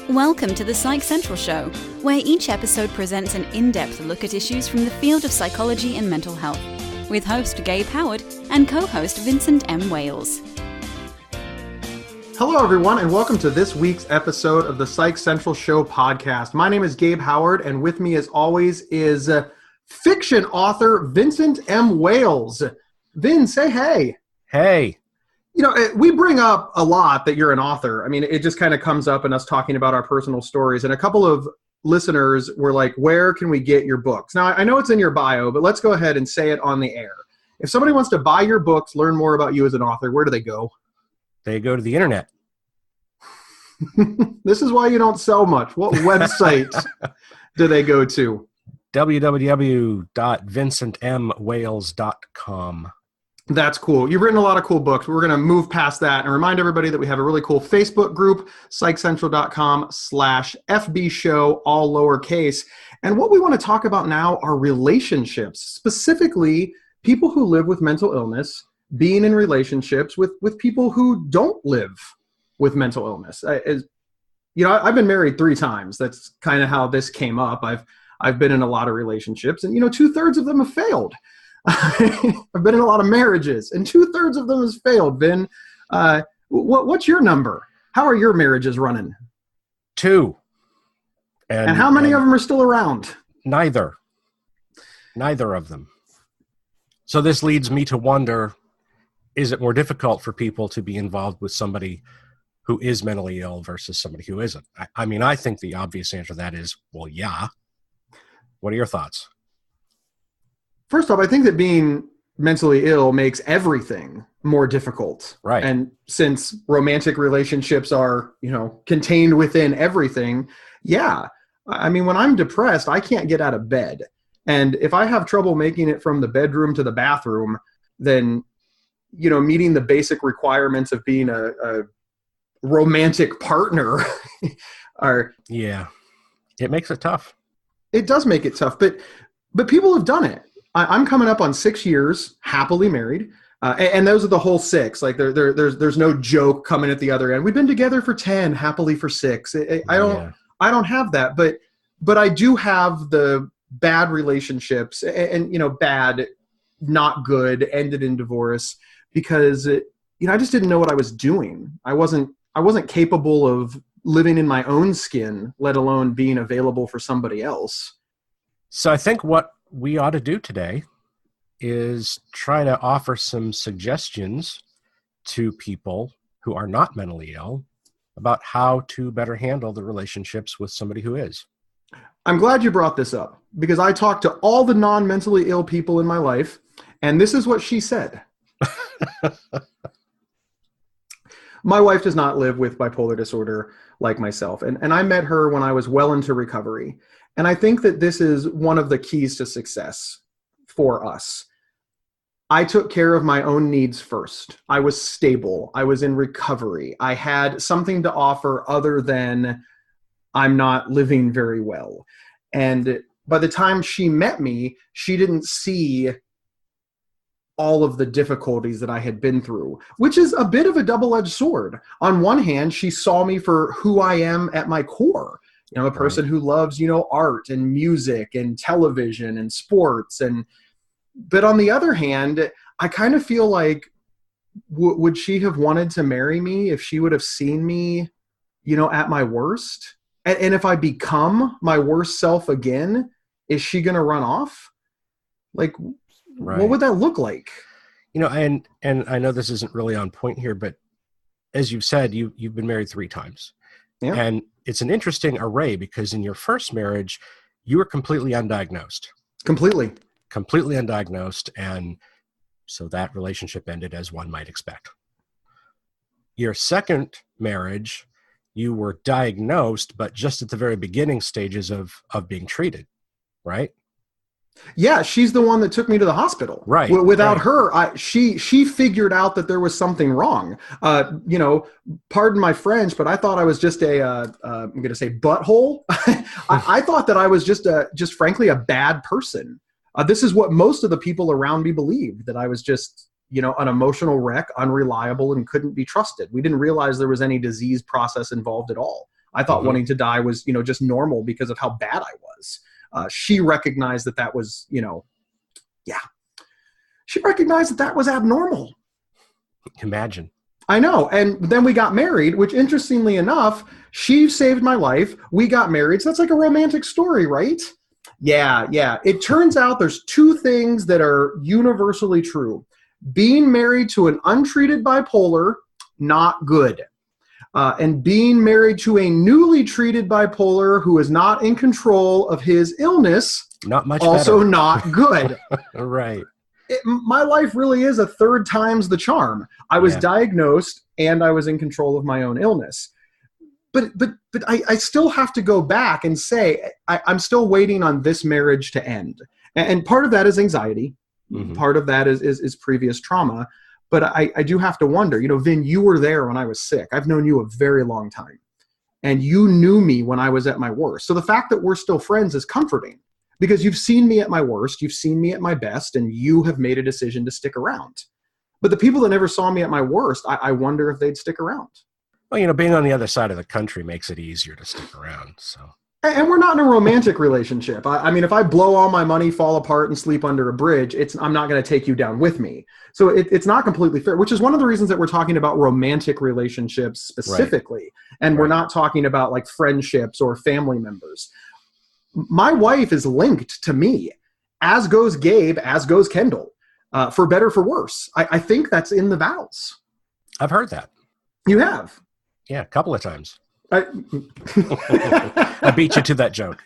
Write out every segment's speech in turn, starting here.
Welcome to the Psych Central Show, where each episode presents an in-depth look at issues from the field of psychology and mental health, with host Gabe Howard and co-host Vincent M. Wales. Hello, everyone, and welcome to this week's episode of the Psych Central Show podcast. My name is Gabe Howard, and with me, as always, is fiction author Vincent M. Wales. Vin, say hey. Hey. You know, we bring up a lot that you're an author. I mean, it just kind of comes up in us talking about our personal stories. And a couple of listeners were like, where can we get your books? Now, I know it's in your bio, but let's go ahead and say it on the air. If somebody wants to buy your books, learn more about you as an author, where do they go? They go to the internet. This is why you don't sell much. What website do they go to? www.vincentmwales.com. That's cool. You've written a lot of cool books. We're going to move past that and remind everybody that we have a really cool Facebook group, psychcentral.com/FB show, all lowercase. And what we want to talk about now are relationships, specifically people who live with mental illness, being in relationships with people who don't live with mental illness. I've been married 3 times. That's kind of how this came up. I've been in a lot of relationships, and 2/3 of them have failed. I've been in a lot of marriages, and 2/3 of them has failed. Vin, what's your number? How are your marriages running? 2. And how many of them are still around? Neither of them. So this leads me to wonder, is it more difficult for people to be involved with somebody who is mentally ill versus somebody who isn't? I mean, I think the obvious answer to that is, well, yeah. What are your thoughts? First off, I think that being mentally ill makes everything more difficult. Right. And since romantic relationships are, contained within everything, yeah. I mean, when I'm depressed, I can't get out of bed. And if I have trouble making it from the bedroom to the bathroom, then, meeting the basic requirements of being a romantic partner are... Yeah. It makes it tough. It does make it tough, but people have done it. I'm coming up on 6 years happily married, and those are the whole 6. Like there's no joke coming at the other end. We've been together for 10, happily for 6. I don't have that, but I do have the bad relationships and bad, not good, ended in divorce because I just didn't know what I was doing. I wasn't capable of living in my own skin, let alone being available for somebody else. So I think what we ought to do today is try to offer some suggestions to people who are not mentally ill about how to better handle the relationships with somebody who is. I'm glad you brought this up because I talked to all the non-mentally ill people in my life, and this is what she said. My wife does not live with bipolar disorder like myself, and I met her when I was well into recovery. And I think that this is one of the keys to success for us. I took care of my own needs first. I was stable. I was in recovery. I had something to offer other than I'm not living very well. And by the time she met me, she didn't see all of the difficulties that I had been through, which is a bit of a double-edged sword. On one hand, she saw me for who I am at my core. A person who loves, art and music and television and sports. But on the other hand, I kind of feel like, would she have wanted to marry me if she would have seen me, at my worst? And if I become my worst self again, is she going to run off? Like, right. What would that look like? And I know this isn't really on point here, but as you've said, you've been married 3 times. Yeah. And it's an interesting array because in your first marriage, you were completely undiagnosed. Completely undiagnosed. And so that relationship ended as one might expect. Your second marriage, you were diagnosed, but just at the very beginning stages of being treated, right? Yeah, she's the one that took me to the hospital. Right. Without her, she figured out that there was something wrong. Pardon my French, but I thought I was just I'm going to say butthole. I thought that I was just frankly a bad person. This is what most of the people around me believed, that I was just you know, an emotional wreck, unreliable, and couldn't be trusted. We didn't realize there was any disease process involved at all. I thought wanting to die was, just normal because of how bad I was. She recognized that was, she recognized that was abnormal. Imagine. I know. And then we got married, which interestingly enough, she saved my life. We got married. So that's like a romantic story, right? Yeah. It turns out there's two things that are universally true. Being married to an untreated bipolar, not good. And being married to a newly treated bipolar who is not in control of his illness, not much also better. Not good. Right. My life really is a third times the charm. I was diagnosed and I was in control of my own illness. But I still have to go back and say, I'm still waiting on this marriage to end. And part of that is anxiety. Part of that is previous trauma. But I do have to wonder, Vin, you were there when I was sick. I've known you a very long time. And you knew me when I was at my worst. So the fact that we're still friends is comforting. Because you've seen me at my worst, you've seen me at my best, and you have made a decision to stick around. But the people that never saw me at my worst, I wonder if they'd stick around. Well, being on the other side of the country makes it easier to stick around. So. And we're not in a romantic relationship. I mean, if I blow all my money, fall apart, and sleep under a bridge, I'm not going to take you down with me. So it's not completely fair, which is one of the reasons that we're talking about romantic relationships specifically. Right. And we're not talking about like friendships or family members. My wife is linked to me, as goes Gabe, as goes Kendall, for better, for worse. I think that's in the vows. I've heard that. You have? Yeah, a couple of times. I beat you to that joke.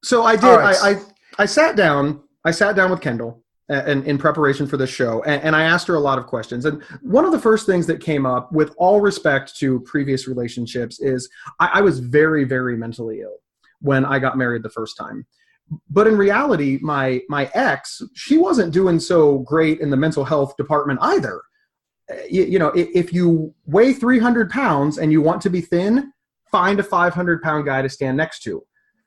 So I did. Right. I sat down with Kendall in preparation for this show, and I asked her a lot of questions. And one of the first things that came up, with all respect to previous relationships, is I was very, very mentally ill when I got married the first time. But in reality, my ex, she wasn't doing so great in the mental health department either. If you weigh 300 pounds and you want to be thin, find a 500-pound guy to stand next to.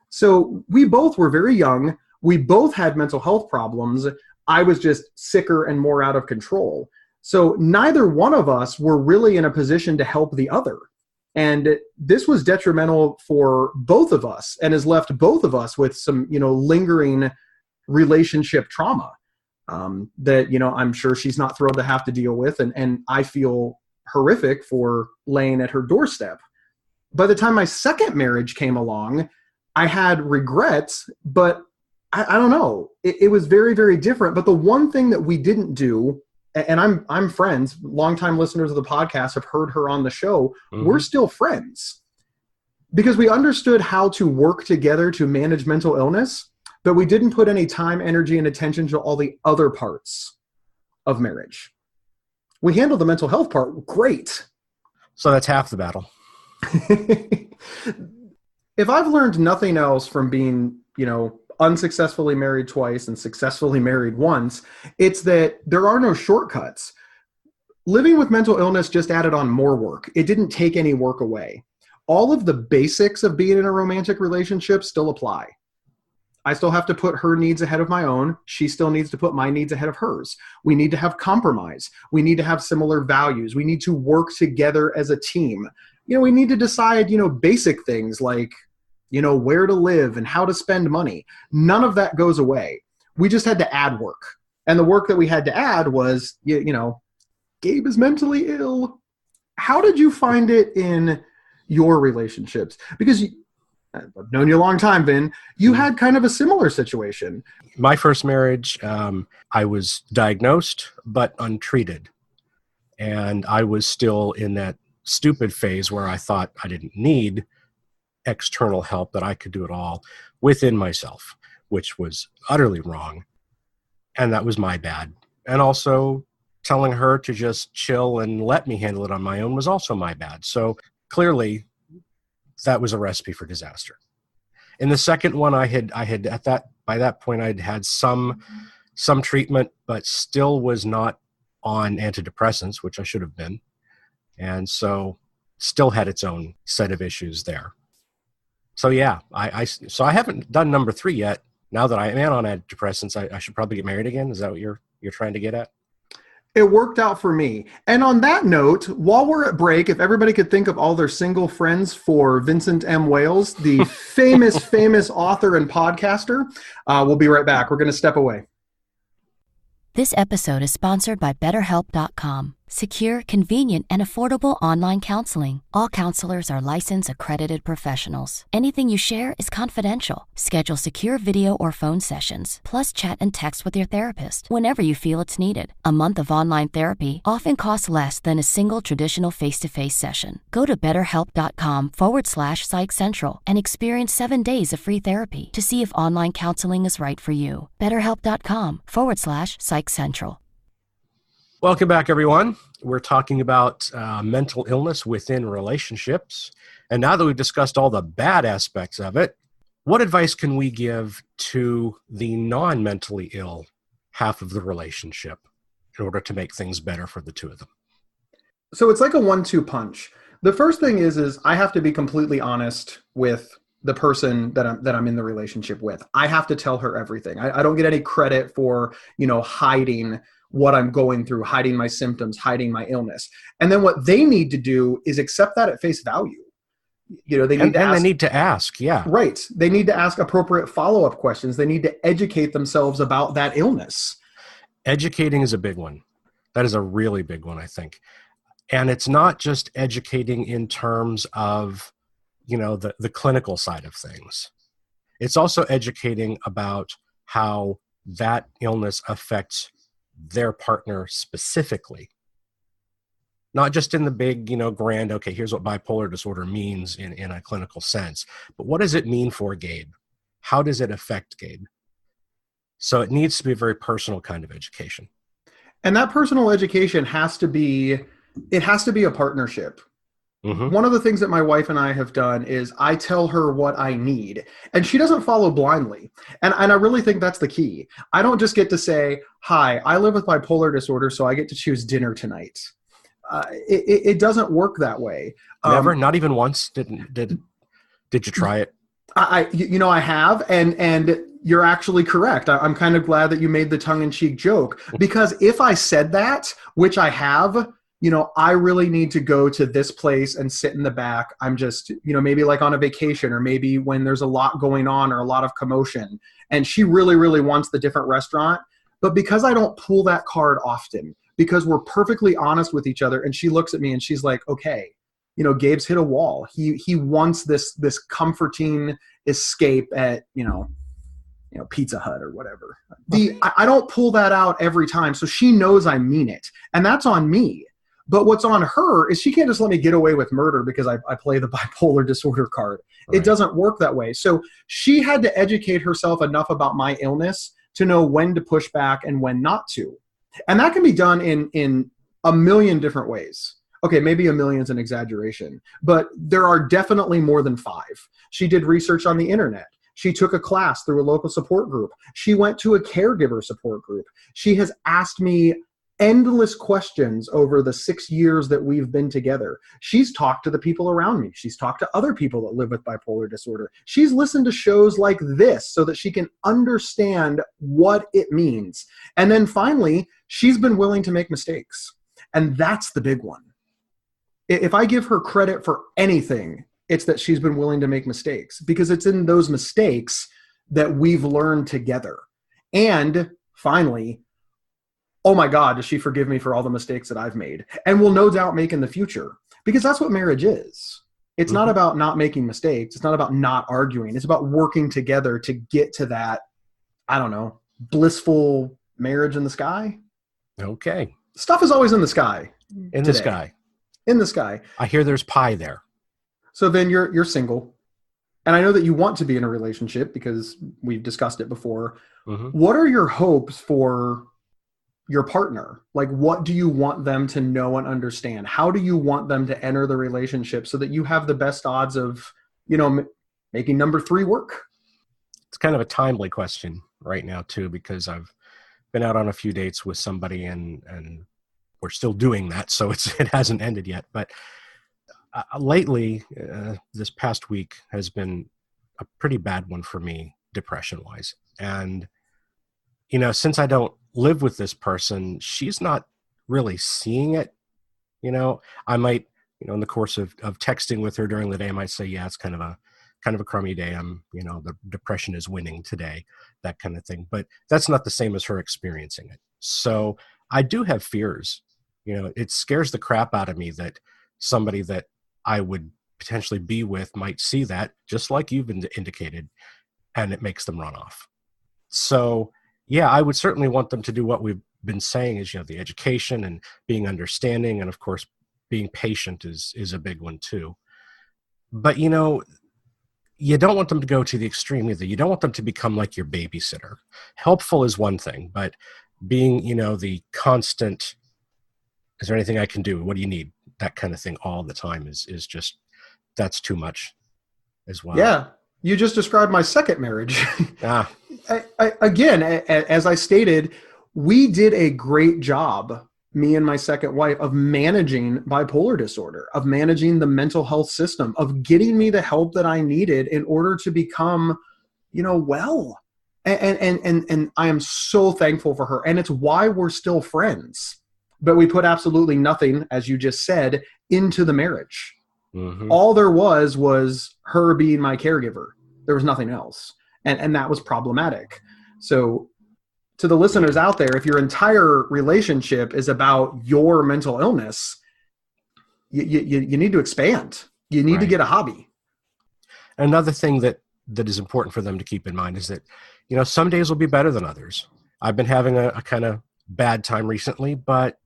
So we both were very young. We both had mental health problems. I was just sicker and more out of control. So neither one of us were really in a position to help the other. And this was detrimental for both of us and has left both of us with some, lingering relationship trauma that, I'm sure she's not thrilled to have to deal with. And I feel horrific for laying at her doorstep. By the time my second marriage came along, I had regrets, but I don't know. It was very, very different. But the one thing that we didn't do, and I'm friends, longtime listeners of the podcast have heard her on the show. We're still friends because we understood how to work together to manage mental illness, but we didn't put any time, energy, and attention to all the other parts of marriage. We handled the mental health part great. So that's half the battle. If I've learned nothing else from being, unsuccessfully married twice and successfully married once, it's that there are no shortcuts. Living with mental illness just added on more work. It didn't take any work away. All of the basics of being in a romantic relationship still apply. I still have to put her needs ahead of my own. She still needs to put my needs ahead of hers. We need to have compromise. We need to have similar values. We need to work together as a team. We need to decide, basic things like, where to live and how to spend money. None of that goes away. We just had to add work. And the work that we had to add was, Gabe is mentally ill. How did you find it in your relationships? Because I've known you a long time, Vin. You had kind of a similar situation. My first marriage, I was diagnosed, but untreated. And I was still in that stupid phase where I thought I didn't need external help, that I could do it all within myself, which was utterly wrong. And that was my bad. And also telling her to just chill and let me handle it on my own was also my bad. So clearly that was a recipe for disaster. In the second one, I had by that point I'd had some treatment, but still was not on antidepressants, which I should have been. And so still had its own set of issues there. So yeah, I haven't done number 3 yet. Now that I am on antidepressants, I should probably get married again. Is that what you're trying to get at? It worked out for me. And on that note, while we're at break, if everybody could think of all their single friends for Vincent M. Wales, the famous author and podcaster, we'll be right back. We're going to step away. This episode is sponsored by BetterHelp.com. Secure, convenient, and affordable online counseling. All counselors are licensed, accredited professionals. Anything you share is confidential. Schedule secure video or phone sessions, plus chat and text with your therapist whenever you feel it's needed. A month of online therapy often costs less than a single traditional face-to-face session. Go to BetterHelp.com/Psych Central and experience 7 days of free therapy to see if online counseling is right for you. BetterHelp.com/Psych Central. Welcome back, everyone. We're talking about mental illness within relationships. And now that we've discussed all the bad aspects of it, what advice can we give to the non-mentally ill half of the relationship in order to make things better for the two of them? So it's like a 1-2 punch. The first thing is I have to be completely honest with the person that I'm in the relationship with. I have to tell her everything. I don't get any credit for, hiding what I'm going through, hiding my symptoms, hiding my illness. And then what they need to do is accept that at face value. They need to ask. Yeah. Right. They need to ask appropriate follow-up questions. They need to educate themselves about that illness. Educating is a big one. That is a really big one, I think. And it's not just educating in terms of, the clinical side of things. It's also educating about how that illness affects their partner specifically. Not just in the big, grand, okay, here's what bipolar disorder means in a clinical sense, but what does it mean for Gabe? How does it affect Gabe? So it needs to be a very personal kind of education. And that personal education has to be a partnership. Mm-hmm. One of the things that my wife and I have done is I tell her what I need, and she doesn't follow blindly. And I really think that's the key. I don't just get to say, hi, I live with bipolar disorder, so I get to choose dinner tonight. It doesn't work that way. Never? Not even once? Did you try it? I have, and you're actually correct. I'm kind of glad that you made the tongue-in-cheek joke, because if I said that, which I have, I really need to go to this place and sit in the back. I'm just, maybe like on a vacation, or maybe when there's a lot going on or a lot of commotion, and she really, really wants the different restaurant. But because I don't pull that card often, because we're perfectly honest with each other, and she looks at me and she's like, okay, Gabe's hit a wall. He wants this comforting escape at, Pizza Hut or whatever. I don't pull that out every time. So she knows I mean it, and that's on me. But what's on her is she can't just let me get away with murder because I play the bipolar disorder card. Right. It doesn't work that way. So she had to educate herself enough about my illness to know when to push back and when not to. And that can be done in a million different ways. Okay, maybe a million's an exaggeration, but there are definitely more than 5. She did research on the internet. She took a class through a local support group. She went to a caregiver support group. She has asked me endless questions over the 6 years that we've been together. She's talked to the people around me. She's talked to other people that live with bipolar disorder. She's listened to shows like this so that she can understand what it means. And then finally, she's been willing to make mistakes. And that's the big one. If I give her credit for anything, it's that she's been willing to make mistakes, because it's in those mistakes that we've learned together. And finally, oh my God, does she forgive me for all the mistakes that I've made and will no doubt make in the future? Because that's what marriage is. It's not about not making mistakes. It's not about not arguing. It's about working together to get to that, blissful marriage in the sky. Okay. Stuff is always in the sky. In the sky. In the sky. I hear there's pie there. So then you're single. And I know that you want to be in a relationship because we've discussed it before. Mm-hmm. What are your hopes for your partner? Like, what do you want them to know and understand? How do you want them to enter the relationship so that you have the best odds of, making number 3 work? It's kind of a timely question right now too, because I've been out on a few dates with somebody and we're still doing that. So it hasn't ended yet, but lately, this past week has been a pretty bad one for me, depression wise. And, since I don't live with this person, she's not really seeing it. I might, in the course of texting with her during the day, I might say, yeah, it's kind of a crummy day. The depression is winning today, that kind of thing. But that's not the same as her experiencing it. So I do have fears. It scares the crap out of me that somebody that I would potentially be with might see that, just like you've indicated, and it makes them run off. So yeah, I would certainly want them to do what we've been saying is, the education and being understanding, and of course being patient is a big one too. But you don't want them to go to the extreme either. You don't want them to become like your babysitter. Helpful is one thing, but being, the constant, is there anything I can do? What do you need? That kind of thing all the time is just, that's too much as well. Yeah. You just described my second marriage. Again, as I stated, we did a great job, me and my second wife, of managing bipolar disorder, of managing the mental health system, of getting me the help that I needed in order to become, well. And I am so thankful for her. And it's why we're still friends. But we put absolutely nothing, as you just said, into the marriage. Mm-hmm. All there was her being my caregiver. There was nothing else. And that was problematic. So to the listeners out there, if your entire relationship is about your mental illness, you need to expand. You need to get a hobby. Another thing that is important for them to keep in mind is that, some days will be better than others. I've been having a kind of bad time recently, but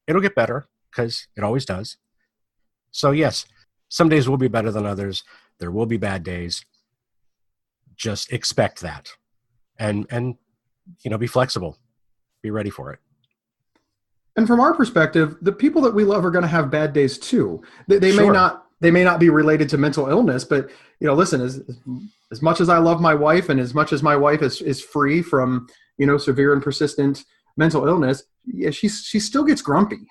it'll get better because it always does. So yes, some days will be better than others. There will be bad days. Just expect that and be flexible, be ready for it. And from our perspective, the people that we love are going to have bad days too. They Sure. may not be related to mental illness, but listen, as much as I love my wife and as much as my wife is free from, severe and persistent mental illness, yeah, she still gets grumpy.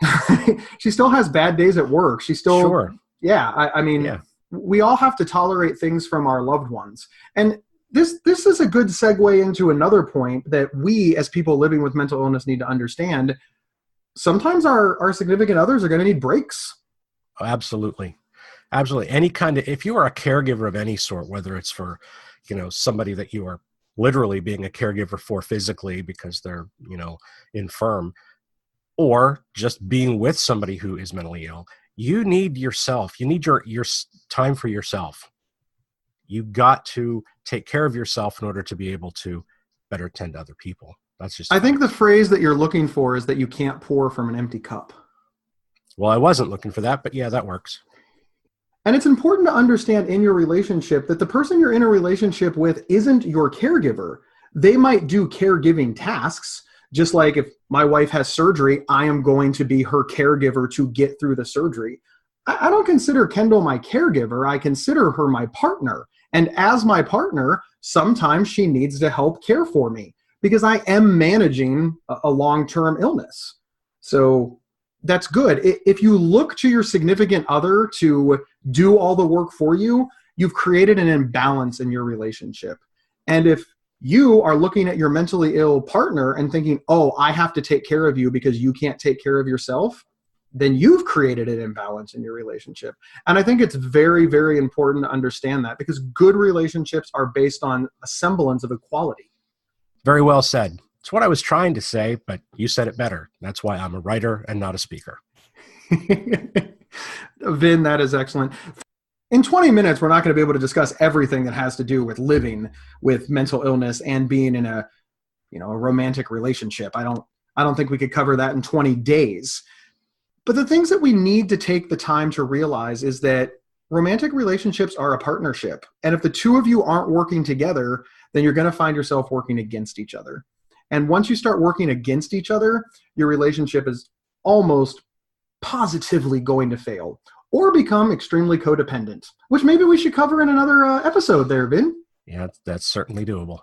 She still has bad days at work. She still, Sure. Yeah. We all have to tolerate things from our loved ones. And this is a good segue into another point that we as people living with mental illness need to understand. Sometimes our significant others are going to need breaks. Oh, absolutely. Absolutely. If you are a caregiver of any sort, whether it's for, somebody that you are literally being a caregiver for physically because they're, infirm, or just being with somebody who is mentally ill, you need yourself. You need your time for yourself. You got to take care of yourself in order to be able to better tend to other people. That's just. I think the phrase that you're looking for is that you can't pour from an empty cup. Well, I wasn't looking for that, but yeah, that works. And it's important to understand in your relationship that the person you're in a relationship with isn't your caregiver. They might do caregiving tasks, just like if my wife has surgery, I am going to be her caregiver to get through the surgery. I don't consider Kendall my caregiver. I consider her my partner. And as my partner, sometimes she needs to help care for me because I am managing a long-term illness. So that's good. If you look to your significant other to do all the work for you, you've created an imbalance in your relationship. And if you are looking at your mentally ill partner and thinking, oh, I have to take care of you because you can't take care of yourself, then you've created an imbalance in your relationship. And I think it's very, very important to understand that because good relationships are based on a semblance of equality. Very well said. It's what I was trying to say, but you said it better. That's why I'm a writer and not a speaker. Vin, that is excellent. In 20 minutes, we're not going to be able to discuss everything that has to do with living with mental illness and being in a romantic relationship. I don't think we could cover that in 20 days. But the things that we need to take the time to realize is that romantic relationships are a partnership. And if the two of you aren't working together, then you're going to find yourself working against each other. And once you start working against each other, your relationship is almost positively going to fail or become extremely codependent, which maybe we should cover in another episode there, Vin. Yeah, that's certainly doable.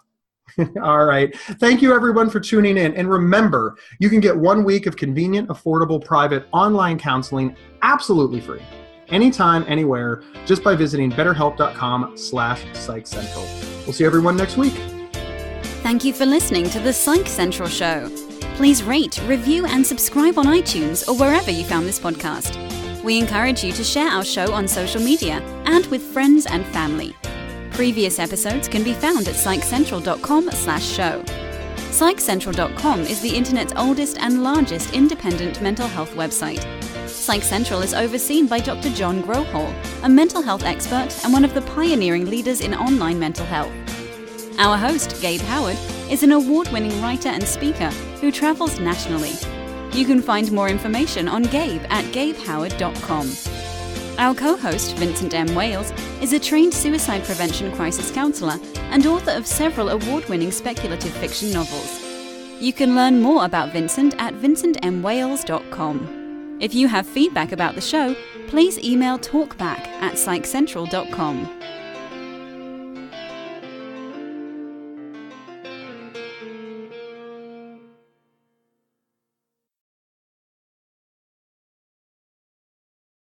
All right. Thank you, everyone, for tuning in. And remember, you can get 1 week of convenient, affordable, private online counseling absolutely free. Anytime, anywhere, just by visiting betterhelp.com/Psych Central. We'll see everyone next week. Thank you for listening to the Psych Central Show. Please rate, review, and subscribe on iTunes or wherever you found this podcast. We encourage you to share our show on social media and with friends and family. Previous episodes can be found at psychcentral.com/show. Psychcentral.com is the internet's oldest and largest independent mental health website. Psych Central is overseen by Dr. John Grohol, a mental health expert and one of the pioneering leaders in online mental health. Our host, Gabe Howard, is an award-winning writer and speaker who travels nationally. You can find more information on Gabe at gabehoward.com. Our co-host, Vincent M. Wales, is a trained suicide prevention crisis counselor and author of several award-winning speculative fiction novels. You can learn more about Vincent at vincentmwales.com. If you have feedback about the show, please email talkback@psychcentral.com.